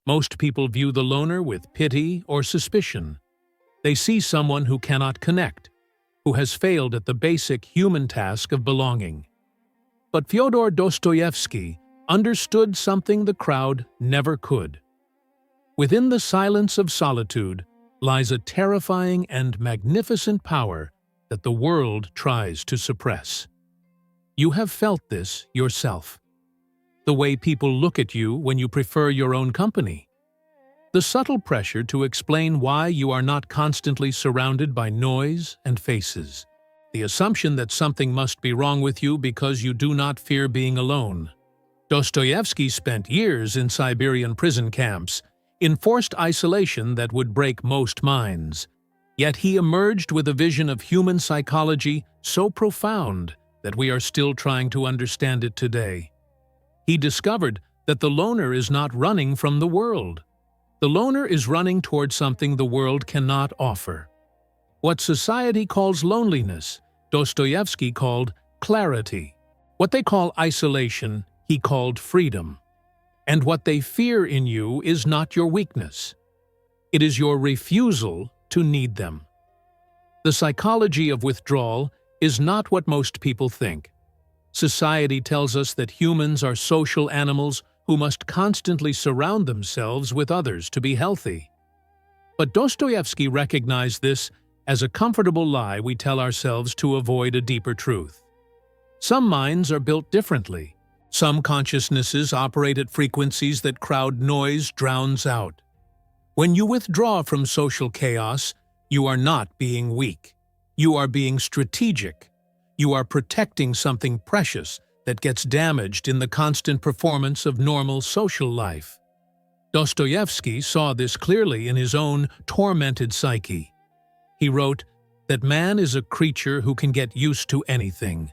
Most people view the loner with pity or suspicion. They see someone who cannot connect, who has failed at the basic human task of belonging. But Fyodor Dostoyevsky understood something the crowd never could. Within the silence of solitude lies a terrifying and magnificent power that the world tries to suppress. You have felt this yourself. The way people look at you when you prefer your own company. The subtle pressure to explain why you are not constantly surrounded by noise and faces. The assumption that something must be wrong with you because you do not fear being alone. Dostoevsky spent years in Siberian prison camps, in forced isolation that would break most minds. Yet he emerged with a vision of human psychology so profound that we are still trying to understand it today. He discovered that the loner is not running from the world. The loner is running toward something the world cannot offer. What society calls loneliness, Dostoevsky called clarity. What they call isolation, he called freedom. And what they fear in you is not your weakness. It is your refusal to need them. The psychology of withdrawal is not what most people think. Society tells us that humans are social animals who must constantly surround themselves with others to be healthy. But Dostoevsky recognized this as a comfortable lie we tell ourselves to avoid a deeper truth. Some minds are built differently. Some consciousnesses operate at frequencies that crowd noise drowns out. When you withdraw from social chaos, you are not being weak. You are being strategic. You are protecting something precious that gets damaged in the constant performance of normal social life. Dostoevsky saw this clearly in his own tormented psyche. He wrote that man is a creature who can get used to anything,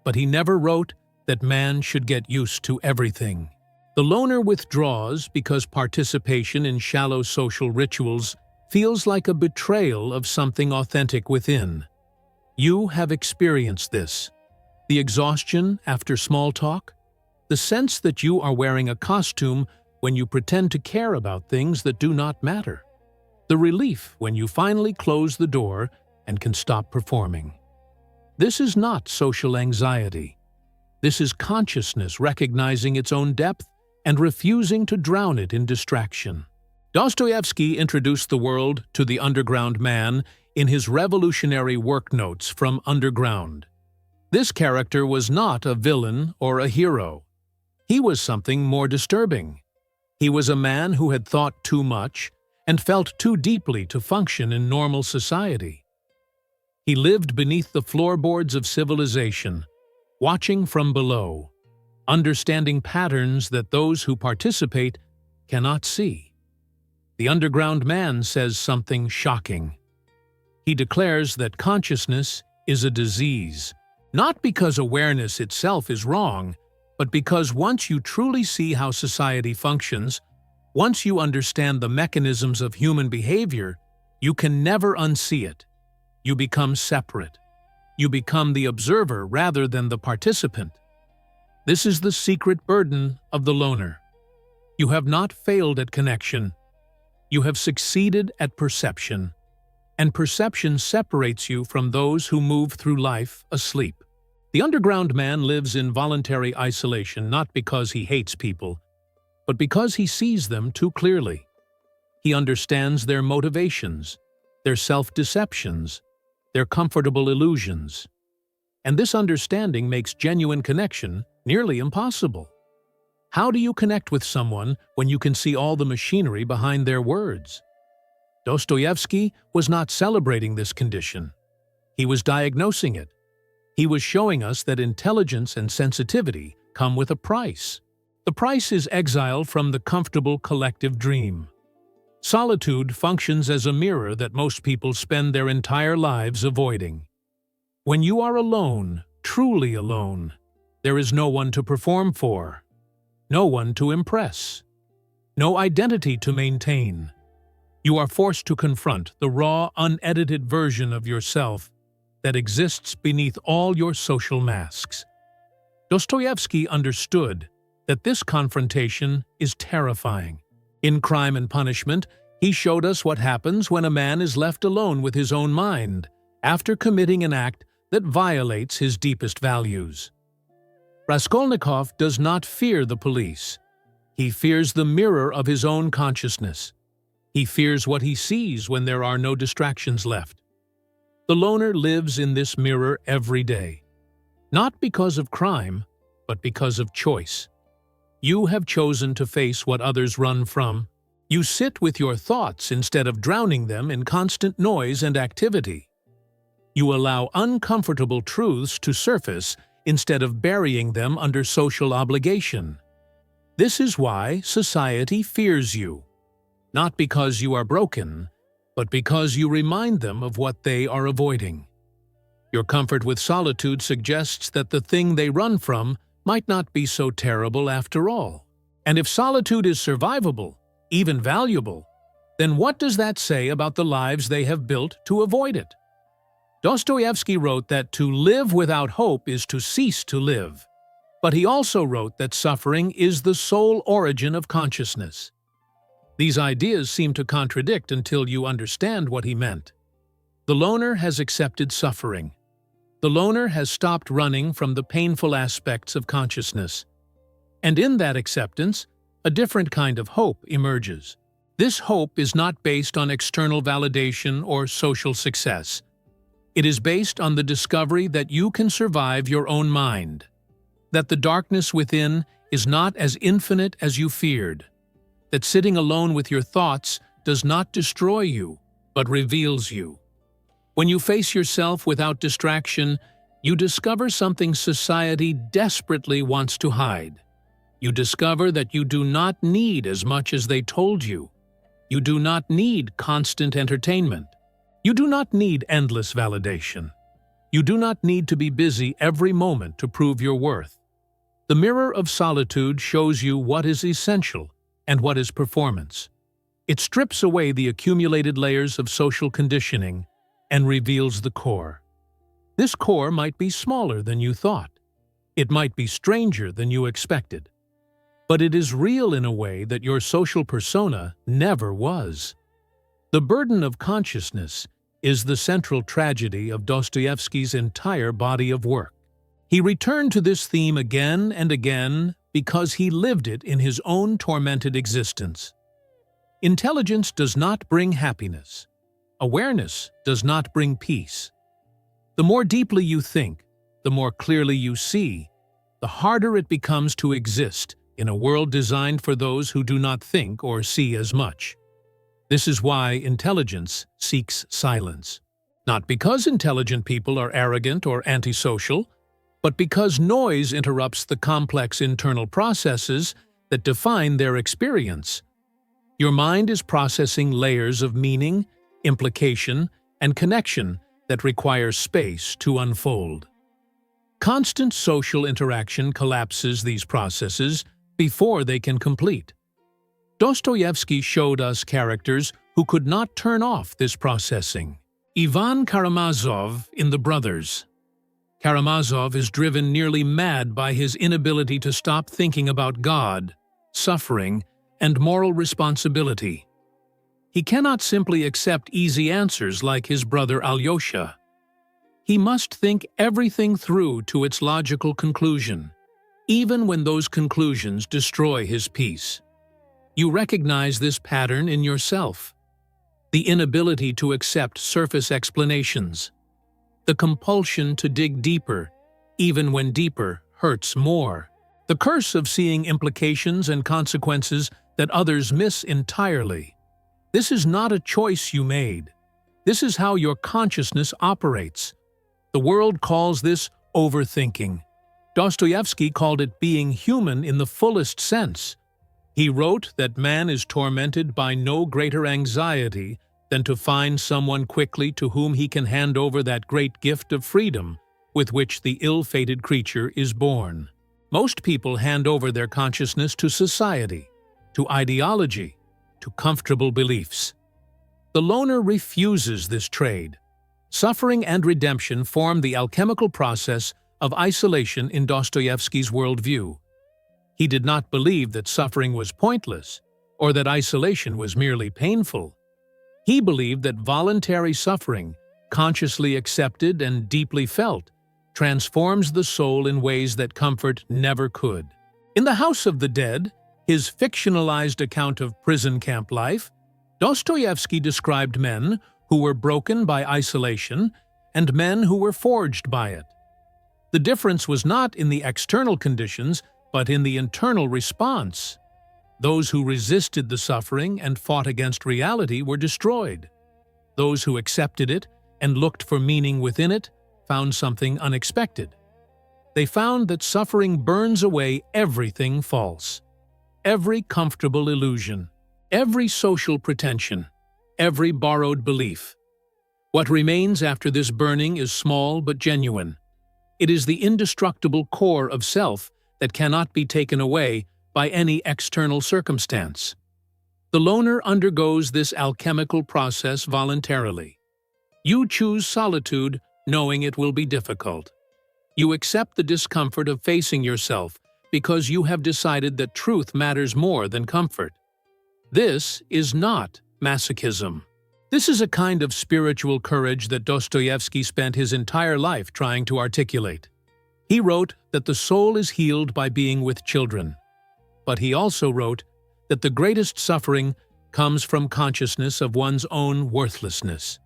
but he never wrote that man should get used to everything. The loner withdraws because participation in shallow social rituals feels like a betrayal of something authentic within. You have experienced this. The exhaustion after small talk, the sense that you are wearing a costume when you pretend to care about things that do not matter, the relief when you finally close the door and can stop performing. This is not social anxiety. This is consciousness recognizing its own depth and refusing to drown it in distraction. Dostoevsky introduced the world to the underground man in his revolutionary work notes from Underground. This character was not a villain or a hero. He was something more disturbing. He was a man who had thought too much and felt too deeply to function in normal society. He lived beneath the floorboards of civilization, watching from below, understanding patterns that those who participate cannot see. The underground man says something shocking. He declares that consciousness is a disease, not because awareness itself is wrong, but because once you truly see how society functions, once you understand the mechanisms of human behavior, you can never unsee it. You become separate. You become the observer rather than the participant. This is the secret burden of the loner. You have not failed at connection. You have succeeded at perception. And perception separates you from those who move through life asleep. The underground man lives in voluntary isolation not because he hates people, but because he sees them too clearly. He understands their motivations, their self-deceptions, their comfortable illusions. And this understanding makes genuine connection nearly impossible. How do you connect with someone when you can see all the machinery behind their words? Dostoevsky was not celebrating this condition. He was diagnosing it. He was showing us that intelligence and sensitivity come with a price. The price is exile from the comfortable collective dream. Solitude functions as a mirror that most people spend their entire lives avoiding. When you are alone, truly alone, there is no one to perform for, no one to impress, no identity to maintain. You are forced to confront the raw, unedited version of yourself that exists beneath all your social masks. Dostoevsky understood that this confrontation is terrifying. In Crime and Punishment, he showed us what happens when a man is left alone with his own mind after committing an act that violates his deepest values. Raskolnikov does not fear the police. He fears the mirror of his own consciousness. He fears what he sees when there are no distractions left. The loner lives in this mirror every day, not because of crime, but because of choice. You have chosen to face what others run from. You sit with your thoughts instead of drowning them in constant noise and activity. You allow uncomfortable truths to surface instead of burying them under social obligation. This is why society fears you, not because you are broken, but because you remind them of what they are avoiding. Your comfort with solitude suggests that the thing they run from might not be so terrible after all. And if solitude is survivable, even valuable, then what does that say about the lives they have built to avoid it? Dostoevsky wrote that to live without hope is to cease to live. But he also wrote that suffering is the sole origin of consciousness. These ideas seem to contradict until you understand what he meant. The loner has accepted suffering. The loner has stopped running from the painful aspects of consciousness. And in that acceptance, a different kind of hope emerges. This hope is not based on external validation or social success. It is based on the discovery that you can survive your own mind, that the darkness within is not as infinite as you feared, that sitting alone with your thoughts does not destroy you, but reveals you. When you face yourself without distraction, you discover something society desperately wants to hide. You discover that you do not need as much as they told you. You do not need constant entertainment. You do not need endless validation. You do not need to be busy every moment to prove your worth. The Mirror of Solitude shows you what is essential and what is performance. It strips away the accumulated layers of social conditioning and reveals the core. This core might be smaller than you thought. It might be stranger than you expected. But it is real in a way that your social persona never was. The burden of consciousness is the central tragedy of Dostoevsky's entire body of work. He returned to this theme again and again because he lived it in his own tormented existence. Intelligence does not bring happiness. Awareness does not bring peace. The more deeply you think, the more clearly you see, the harder it becomes to exist in a world designed for those who do not think or see as much. This is why intelligence seeks silence. Not because intelligent people are arrogant or antisocial, but because noise interrupts the complex internal processes that define their experience. Your mind is processing layers of meaning, implication, and connection that require space to unfold. Constant social interaction collapses these processes before they can complete. Dostoevsky showed us characters who could not turn off this processing. Ivan Karamazov in The Brothers. Karamazov is driven nearly mad by his inability to stop thinking about God, suffering, and moral responsibility. He cannot simply accept easy answers like his brother Alyosha. He must think everything through to its logical conclusion, even when those conclusions destroy his peace. You recognize this pattern in yourself. The inability to accept surface explanations. The compulsion to dig deeper, even when deeper hurts more. The curse of seeing implications and consequences that others miss entirely. This is not a choice you made. This is how your consciousness operates. The world calls this overthinking. Dostoevsky called it being human in the fullest sense. He wrote that man is tormented by no greater anxiety than to find someone quickly to whom he can hand over that great gift of freedom with which the ill-fated creature is born. Most people hand over their consciousness to society, to ideology, to comfortable beliefs. The loner refuses this trade. Suffering and redemption form the alchemical process of isolation in Dostoevsky's worldview. He did not believe that suffering was pointless, or that isolation was merely painful. He believed that voluntary suffering, consciously accepted and deeply felt, transforms the soul in ways that comfort never could. In The House of the Dead, his fictionalized account of prison camp life, Dostoevsky described men who were broken by isolation and men who were forged by it. The difference was not in the external conditions, but in the internal response. Those who resisted the suffering and fought against reality were destroyed. Those who accepted it and looked for meaning within it found something unexpected. They found that suffering burns away everything false, every comfortable illusion, every social pretension, every borrowed belief. What remains after this burning is small but genuine. It is the indestructible core of self that cannot be taken away by any external circumstance. The loner undergoes this alchemical process voluntarily. You choose solitude, knowing it will be difficult. You accept the discomfort of facing yourself because you have decided that truth matters more than comfort. This is not masochism. This is a kind of spiritual courage that Dostoevsky spent his entire life trying to articulate. He wrote that the soul is healed by being with children. But he also wrote that the greatest suffering comes from consciousness of one's own worthlessness.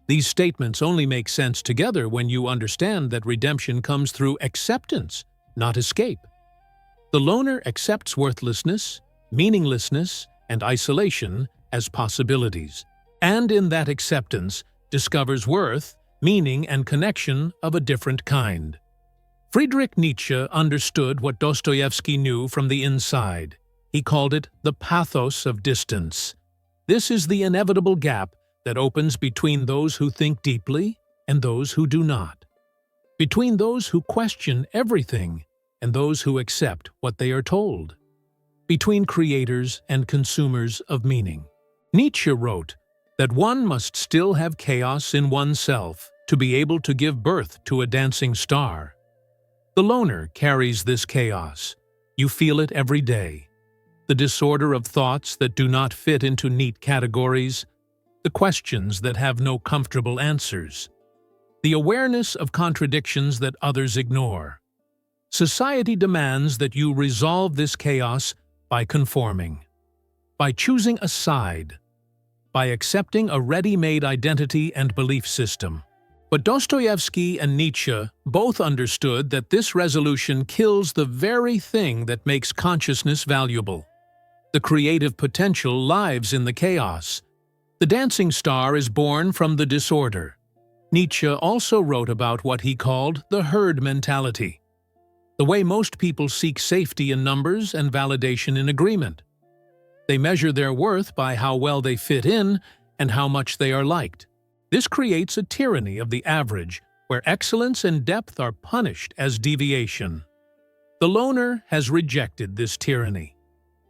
These statements only make sense together when you understand that redemption comes through acceptance, not escape. The loner accepts worthlessness, meaninglessness, and isolation as possibilities, and in that acceptance discovers worth, meaning, and connection of a different kind. Friedrich Nietzsche understood what Dostoevsky knew from the inside. He called it the pathos of distance. This is the inevitable gap that opens between those who think deeply and those who do not, between those who question everything and those who accept what they are told, between creators and consumers of meaning. Nietzsche wrote that one must still have chaos in oneself to be able to give birth to a dancing star. The loner carries this chaos. You feel it every day. The disorder of thoughts that do not fit into neat categories, the questions that have no comfortable answers, the awareness of contradictions that others ignore. Society demands that you resolve this chaos by conforming, by choosing a side, by accepting a ready-made identity and belief system. But Dostoevsky and Nietzsche both understood that this resolution kills the very thing that makes consciousness valuable. The creative potential lives in the chaos. The dancing star is born from the disorder. Nietzsche also wrote about what he called the herd mentality, the way most people seek safety in numbers and validation in agreement. They measure their worth by how well they fit in and how much they are liked. This creates a tyranny of the average, where excellence and depth are punished as deviation. The loner has rejected this tyranny.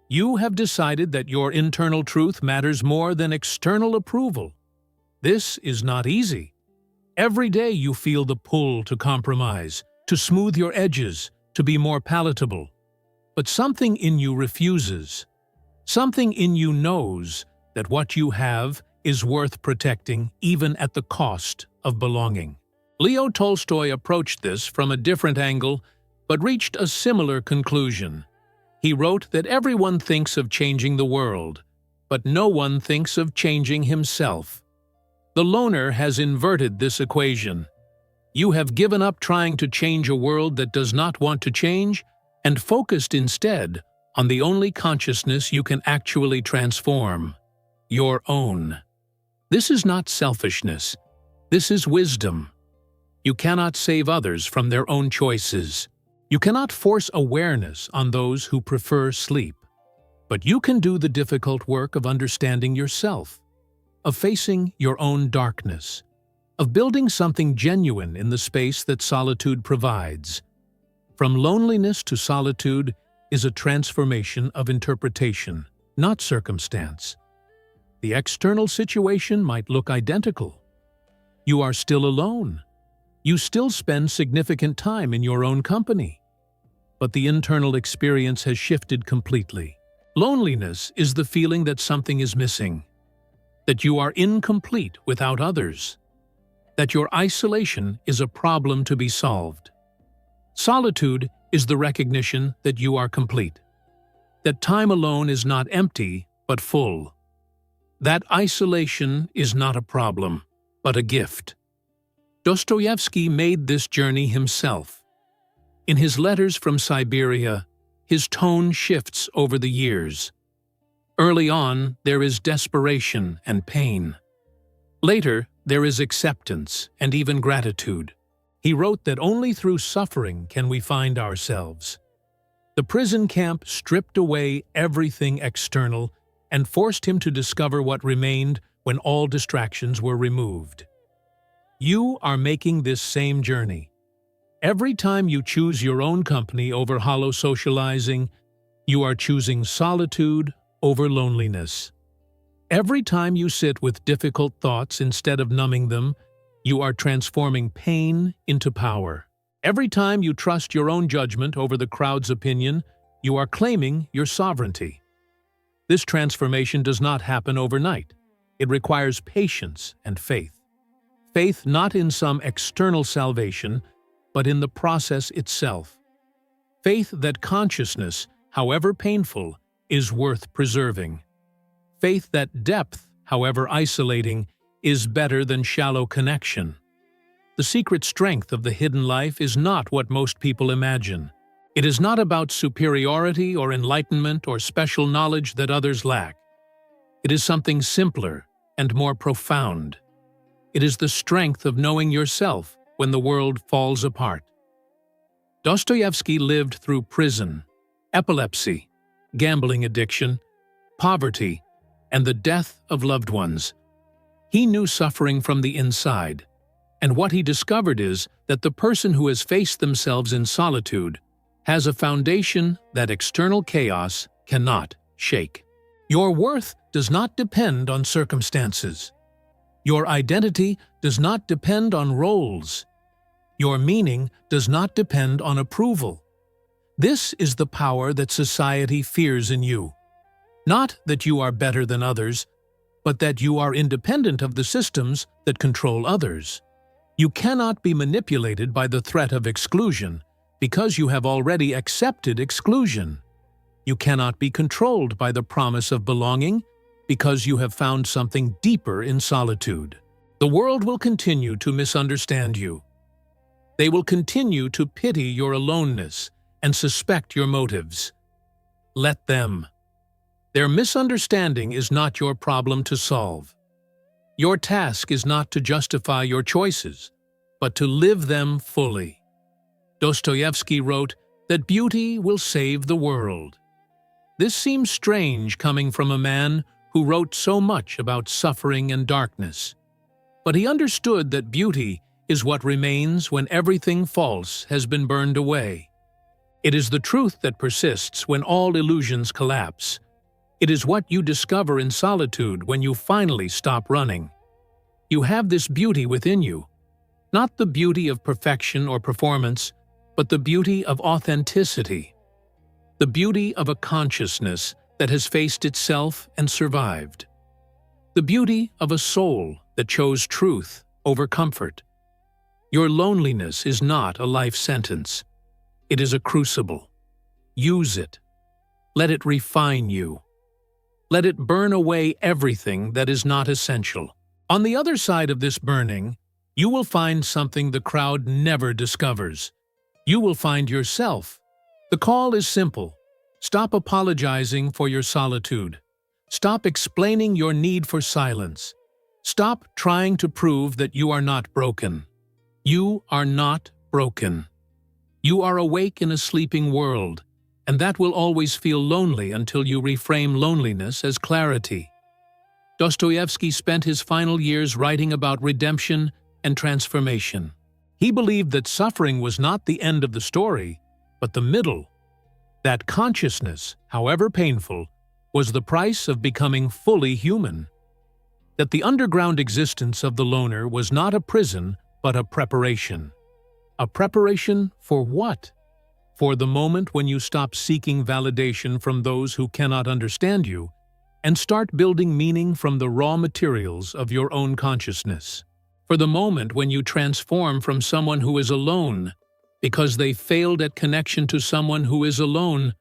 You have decided that your internal truth matters more than external approval. This is not easy. Every day you feel the pull to compromise, to smooth your edges, to be more palatable. But something in you refuses. Something in you knows that what you have is worth protecting even at the cost of belonging. Leo Tolstoy approached this from a different angle, but reached a similar conclusion. He wrote that everyone thinks of changing the world, but no one thinks of changing himself. The loner has inverted this equation. You have given up trying to change a world that does not want to change and focused instead on the only consciousness you can actually transform, your own. This is not selfishness. This is wisdom. You cannot save others from their own choices. You cannot force awareness on those who prefer sleep. But you can do the difficult work of understanding yourself, of facing your own darkness, of building something genuine in the space that solitude provides. From loneliness to solitude is a transformation of interpretation, not circumstance. The external situation might look identical. You are still alone. You still spend significant time in your own company. But the internal experience has shifted completely. Loneliness is the feeling that something is missing, that you are incomplete without others, that your isolation is a problem to be solved. Solitude is the recognition that you are complete, that time alone is not empty but full, that isolation is not a problem but a gift. Dostoevsky made this journey himself. In his letters from Siberia, his tone shifts over the years. Early on, there is desperation and pain. Later, there is acceptance and even gratitude. He wrote that only through suffering can we find ourselves. The prison camp stripped away everything external and forced him to discover what remained when all distractions were removed. You are making this same journey. Every time you choose your own company over hollow socializing, you are choosing solitude over loneliness. Every time you sit with difficult thoughts instead of numbing them, you are transforming pain into power. Every time you trust your own judgment over the crowd's opinion, you are claiming your sovereignty. This transformation does not happen overnight. It requires patience and faith. Faith not in some external salvation, but in the process itself. Faith that consciousness, however painful, is worth preserving. Faith that depth, however isolating, is better than shallow connection. The secret strength of the hidden life is not what most people imagine. It is not about superiority or enlightenment or special knowledge that others lack. It is something simpler and more profound. It is the strength of knowing yourself when the world falls apart. Dostoevsky lived through prison, epilepsy, gambling addiction, poverty, and the death of loved ones. He knew suffering from the inside, and what he discovered is that the person who has faced themselves in solitude has a foundation that external chaos cannot shake. Your worth does not depend on circumstances. Your identity does not depend on roles. Your meaning does not depend on approval. This is the power that society fears in you. Not that you are better than others, but that you are independent of the systems that control others. You cannot be manipulated by the threat of exclusion because you have already accepted exclusion. You cannot be controlled by the promise of belonging because you have found something deeper in solitude. The world will continue to misunderstand you. They will continue to pity your aloneness and suspect your motives. Let them. Their misunderstanding is not your problem to solve. Your task is not to justify your choices, but to live them fully. Dostoevsky wrote that beauty will save the world. This seems strange coming from a man who wrote so much about suffering and darkness. But he understood that beauty is what remains when everything false has been burned away. It is the truth that persists when all illusions collapse. It is what you discover in solitude when you finally stop running. You have this beauty within you, not the beauty of perfection or performance, but the beauty of authenticity, the beauty of a consciousness that has faced itself and survived, the beauty of a soul that chose truth over comfort. Your loneliness is not a life sentence. It is a crucible. Use it. Let it refine you. Let it burn away everything that is not essential. On the other side of this burning, you will find something the crowd never discovers. You will find yourself. The call is simple. Stop apologizing for your solitude. Stop explaining your need for silence. Stop trying to prove that you are not broken. You are not broken. You are awake in a sleeping world, and that will always feel lonely until you reframe loneliness as clarity. Dostoevsky spent his final years writing about redemption and transformation. He believed that suffering was not the end of the story, but the middle. That consciousness, however painful, was the price of becoming fully human. That the underground existence of the loner was not a prison, but a preparation. A preparation for what? For the moment when you stop seeking validation from those who cannot understand you and start building meaning from the raw materials of your own consciousness. For the moment when you transform from someone who is alone because they failed at connection to someone who is alone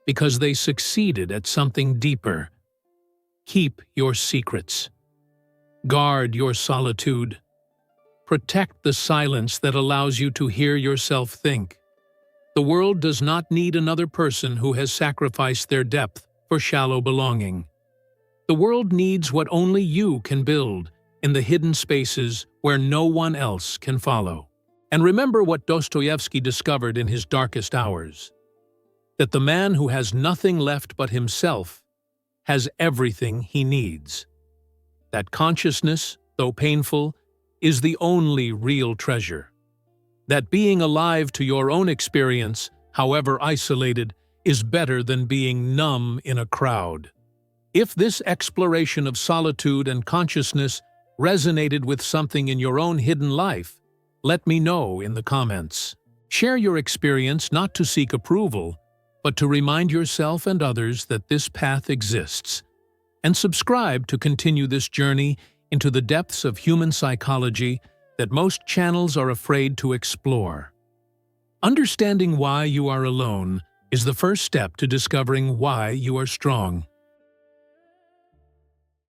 because they succeeded at something deeper. Keep your secrets. Guard your solitude. Protect the silence that allows you to hear yourself think. The world does not need another person who has sacrificed their depth for shallow belonging. The world needs what only you can build in the hidden spaces where no one else can follow. And remember what Dostoevsky discovered in his darkest hours, that the man who has nothing left but himself has everything he needs. That consciousness, though painful, is the only real treasure. That being alive to your own experience, however isolated, is better than being numb in a crowd. If this exploration of solitude and consciousness resonated with something in your own hidden life, let me know in the comments. Share your experience not to seek approval, but to remind yourself and others that this path exists. And subscribe to continue this journey into the depths of human psychology that most channels are afraid to explore. Understanding why you are alone is the first step to discovering why you are strong.